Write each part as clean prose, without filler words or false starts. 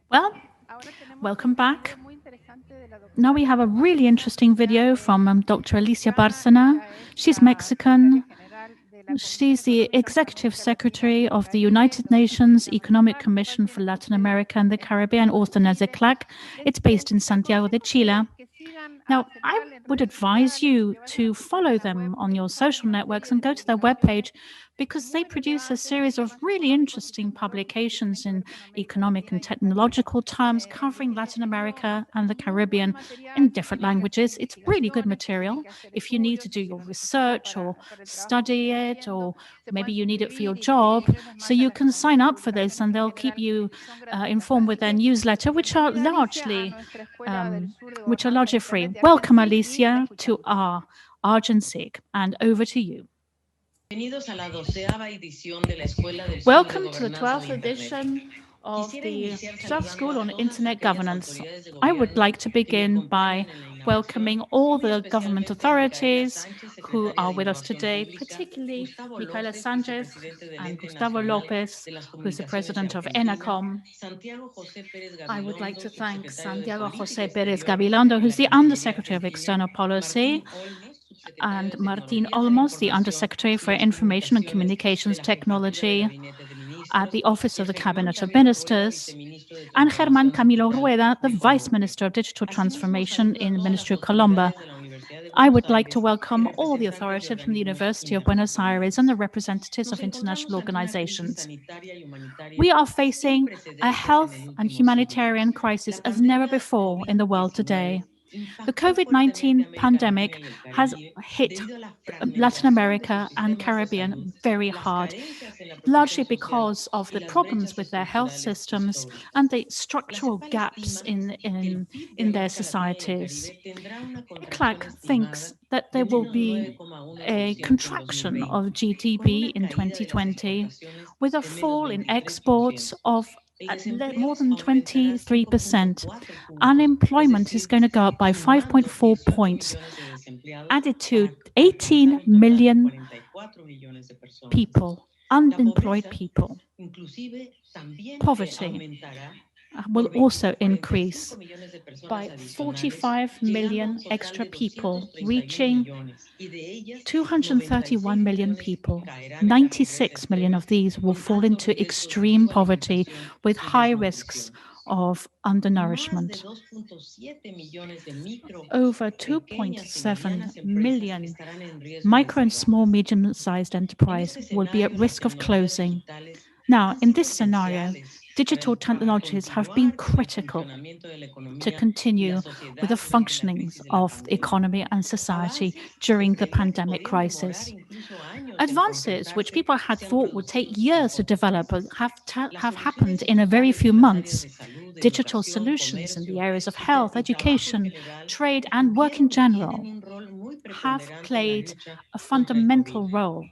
Well, welcome back. Now we have a really interesting video from Dr. Alicia Bárcena. She's Mexican. She's the Executive Secretary of the United Nations Economic Commission for Latin America and the Caribbean, also known as ECLAC. It's based in Santiago de Chile. Now, I would advise you to follow them on your social networks and go to their webpage because they produce a series of really interesting publications in economic and technological terms covering Latin America and the Caribbean in different languages. It's really good material if you need to do your research or study it, or maybe you need it for your job. So you can sign up for this and they'll keep you informed with their newsletter, which are largely free. Welcome, Alicia, to our Argentic, and over to you. Welcome to the 12th edition of the Staff School on Internet Governance. I would like to begin by welcoming all the government authorities who are with us today, particularly Micaela Sanchez and Gustavo Lopez, who's the president of ENACOM. I would like to thank Santiago José Pérez Gabilondo, who's the Undersecretary of External Policy, and Martín Olmos, the Undersecretary for Information and Communications Technology at the Office of the Cabinet of Ministers, and Germán Camilo Rueda, the Vice Minister of Digital Transformation in the Ministry of Colombia. I would like to welcome all the authorities from the University of Buenos Aires and the representatives of international organizations. We are facing a health and humanitarian crisis as never before in the world today. The COVID-19 pandemic has hit Latin America and Caribbean very hard, largely because of the problems with their health systems and the structural gaps in their societies. ECLAC thinks that there will be a contraction of GDP in 2020 with a fall in exports of more than 23%. Unemployment is going to go up by 5.4 points, added to 18 million people, unemployed people. Poverty will also increase by 45 million extra people, reaching 231 million people. 96 million of these will fall into extreme poverty with high risks of undernourishment. Over 2.7 million micro and small medium-sized enterprises will be at risk of closing. Now, in this scenario, digital technologies have been critical to continue with the functioning of the economy and society during the pandemic crisis. Advances which people had thought would take years to develop have happened in a very few months. Digital solutions in the areas of health, education, trade, and work in general have played a fundamental role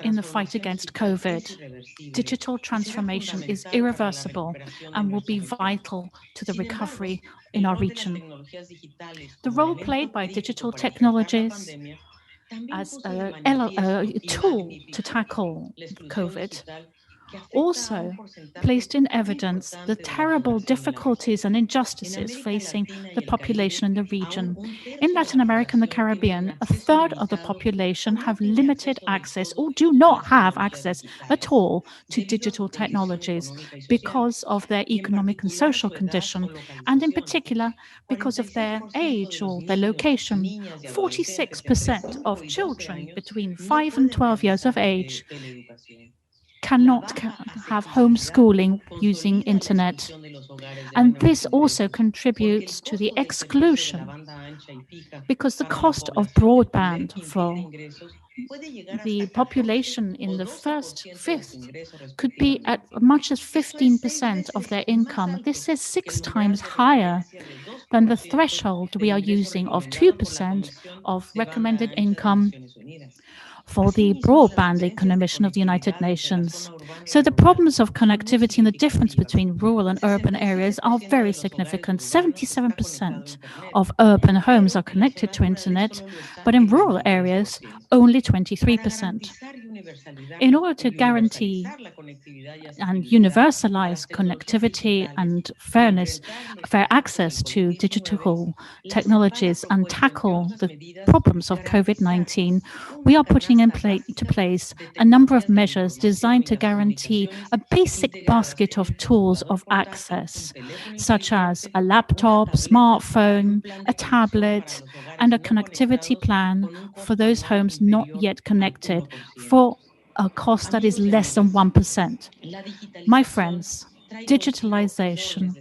in the fight against COVID. Digital transformation is irreversible and will be vital to the recovery in our region. The role played by digital technologies as a tool to tackle COVID also placed in evidence the terrible difficulties and injustices facing the population in the region. In Latin America and the Caribbean, a third of the population have limited access or do not have access at all to digital technologies because of their economic and social condition, and in particular because of their age or their location. 46% of children between 5 and 12 years of age cannot have homeschooling using internet. And this also contributes to the exclusion because the cost of broadband for the population in the first fifth could be at much as 15% of their income. This is 6 times higher than the threshold we are using of 2% of recommended income for the Broadband Commission of the United Nations. So the problems of connectivity and the difference between rural and urban areas are very significant. 77% of urban homes are connected to internet, but in rural areas, only 23%. In order to guarantee and universalize connectivity and fair access to digital technologies and tackle the problems of COVID-19, we are putting into place a number of measures designed to guarantee a basic basket of tools of access, such as a laptop, smartphone, a tablet, and a connectivity plan for those homes not yet connected for a cost that is less than 1%. My friends, digitalization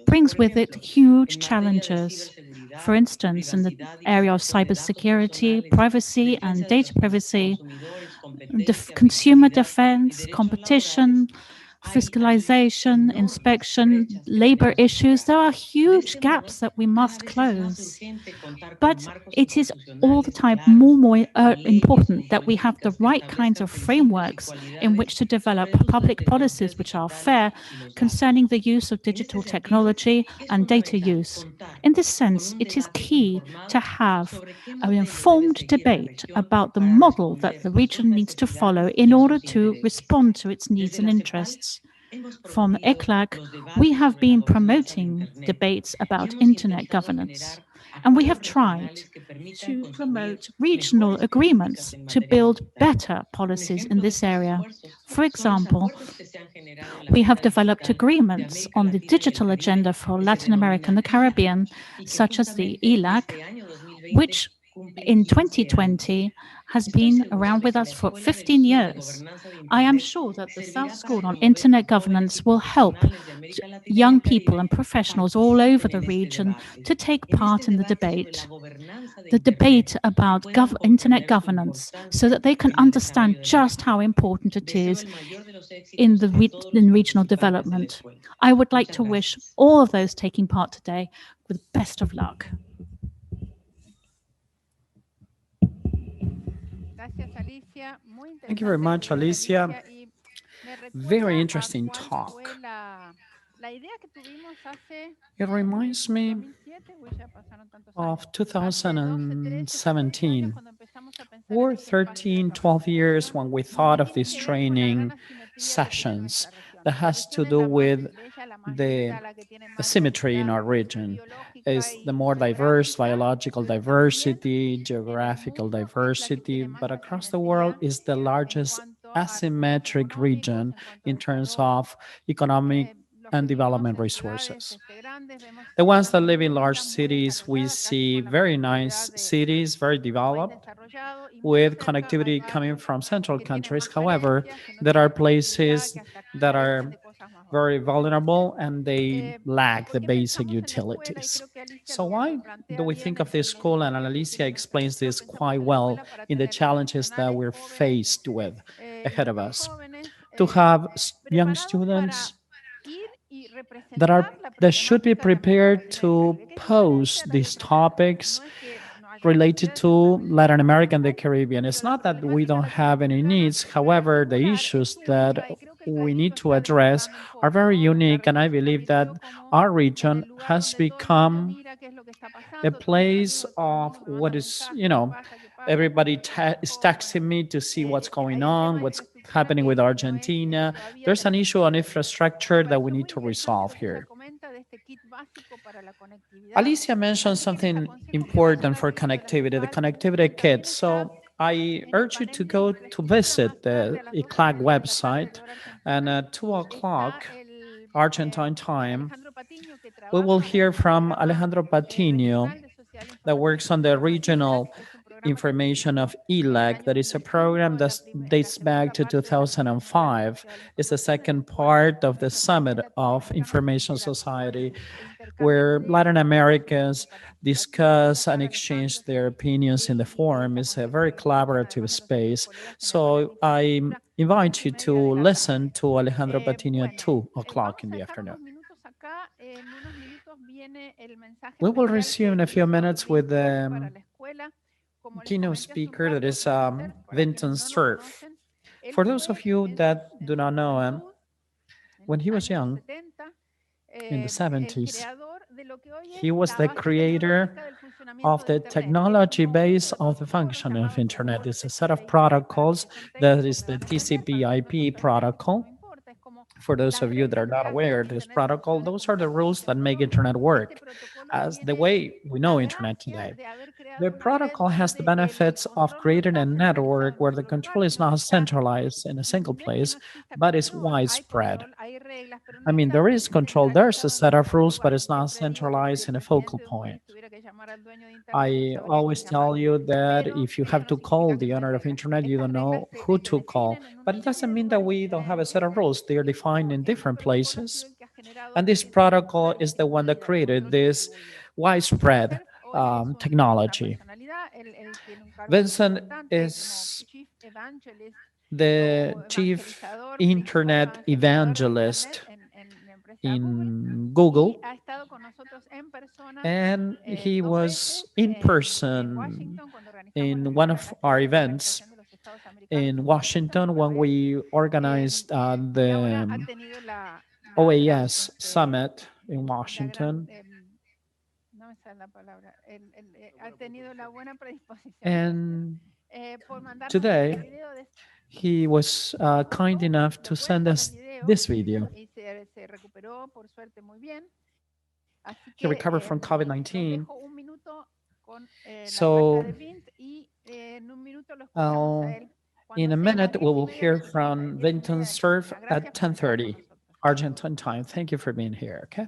brings with it huge challenges. For instance, in the area of cybersecurity, privacy and data privacy, consumer defense, competition, fiscalization, inspection, labor issues, there are huge gaps that we must close. But it is all the time more important that we have the right kinds of frameworks in which to develop public policies which are fair concerning the use of digital technology and data use. In this sense, it is key to have an informed debate about the model that the region needs to follow in order to respond to its needs and interests. From ECLAC, we have been promoting debates about internet governance, and we have tried to promote regional agreements to build better policies in this area. For example, we have developed agreements on the digital agenda for Latin America and the Caribbean, such as the ELAC, which in 2020 has been around with us for 15 years. I am sure that the South School on Internet Governance will help young people and professionals all over the region to take part in the debate about internet governance, so that they can understand just how important it is in regional development. I would like to wish all of those taking part today the best of luck. Thank you very much, Alicia. Very interesting talk. It reminds me of 2017 or 13, 12 years when we thought of these training sessions that has to do with the symmetry in our region. Is the more diverse biological diversity, geographical diversity, but across the world is the largest asymmetric region in terms of economic and development resources. The ones that live in large cities, we see very nice cities, very developed, with connectivity coming from central countries. However, there are places that are very vulnerable and they lack the basic utilities. So why do we think of this school? And Alicia explains this quite well in the challenges that we're faced with ahead of us. To have young students that should be prepared to pose these topics related to Latin America and the Caribbean. It's not that we don't have any needs. However, the issues that we need to address are very unique. And I believe that our region has become a place of what is, everybody is texting me to see what's going on, what's happening with Argentina. There's an issue on infrastructure that we need to resolve here. Alicia mentioned something important for connectivity, the connectivity kit. So I urge you to go to visit the ECLAC website, and at 2 o'clock Argentine time, we will hear from Alejandro Patiño that works on the regional information of ELAC. That is a program that dates back to 2005. It's the second part of the Summit of Information Society, where Latin Americans discuss and exchange their opinions in the forum. It's a very collaborative space. So I invite you to listen to Alejandro Patiño at 2 o'clock in the afternoon. We will resume in a few minutes with the keynote speaker, that is Vinton Cerf. For those of you that do not know him, when he was young, in the 70s, he was the creator of the technology base of the function of internet. It's a set of protocols that is the TCP/IP protocol. For those of you that are not aware, this protocol, those are the rules that make internet work as the way we know internet today. The protocol has the benefits of creating a network where the control is not centralized in a single place, but is widespread. I mean, there is control, there's a set of rules, but it's not centralized in a focal point. I always tell you that if you have to call the owner of internet, you don't know who to call. But it doesn't mean that we don't have a set of rules. They are defined in different places. And this protocol is the one that created this widespread technology. Vincent is the chief internet evangelist in Google, and he was in person in one of our events in Washington when we organized the OAS summit in Washington. And today, he was kind enough to send us this video. He recovered from COVID-19. So in a minute, we will hear from Vinton Cerf at 10:30 Argentine time. Thank you for being here, okay?